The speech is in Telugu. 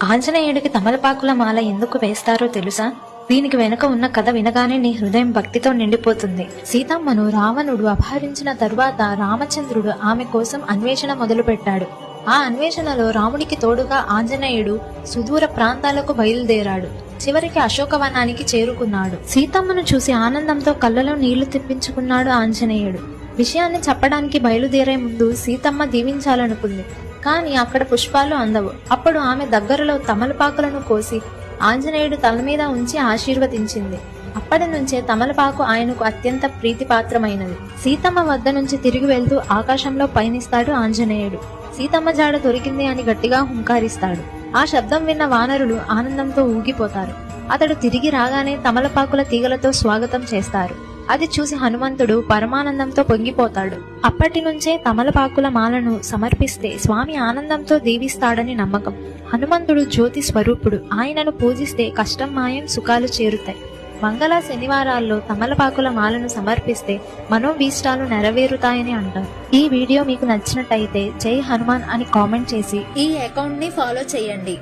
ఆంజనేయుడికి తమలపాకుల మాల ఎందుకు వేస్తారో తెలుసా? దీనికి వెనుక ఉన్న కథ వినగానే నీ హృదయం భక్తితో నిండిపోతుంది. సీతమ్మను రావణుడు అపహరించిన తరువాత రామచంద్రుడు ఆమె కోసం అన్వేషణ మొదలుపెట్టాడు. ఆ అన్వేషణలో రాముడికి తోడుగా ఆంజనేయుడు సుదూర ప్రాంతాలకు బయలుదేరాడు. చివరికి అశోకవనానికి చేరుకున్నాడు. సీతమ్మను చూసి ఆనందంతో కళ్ళలో నీళ్లు తెప్పించుకున్నాడు ఆంజనేయుడు. విషయాన్ని చెప్పడానికి బయలుదేరే ముందు సీతమ్మ దీవించాలనుకుంది. కానీ అక్కడ పుష్పాలు అందవు. అప్పుడు ఆమె దగ్గరలో తమలపాకులను కోసి ఆంజనేయుడు తల మీద ఉంచి ఆశీర్వదించింది. అప్పటి నుంచే తమలపాకు ఆయనకు అత్యంత ప్రీతిపాత్రమైనది. సీతమ్మ వద్ద నుంచి తిరిగి వెళ్తూ ఆకాశంలో పయనిస్తాడు ఆంజనేయుడు. సీతమ్మ జాడ దొరికింది అని గట్టిగా హుంకారిస్తాడు. ఆ శబ్దం విన్న వానరులు ఆనందంతో ఊగిపోతారు. అతడు తిరిగి రాగానే తమలపాకుల తీగలతో స్వాగతం చేస్తారు. అది చూసి హనుమంతుడు పరమానందంతో పొంగిపోతాడు. అప్పటి నుంచే తమలపాకుల మాలను సమర్పిస్తే స్వామి ఆనందంతో దీవిస్తాడని నమ్మకం. హనుమంతుడు జ్యోతి స్వరూపుడు. ఆయనను పూజిస్తే కష్టం మాయం, సుఖాలు చేరుతాయి. మంగళ శనివారాల్లో తమలపాకుల మాలను సమర్పిస్తే మనోభీష్టాలు నెరవేరుతాయని అంటారు. ఈ వీడియో మీకు నచ్చినట్టయితే జై హనుమాన్ అని కామెంట్ చేసి ఈ అకౌంట్ ని ఫాలో చేయండి.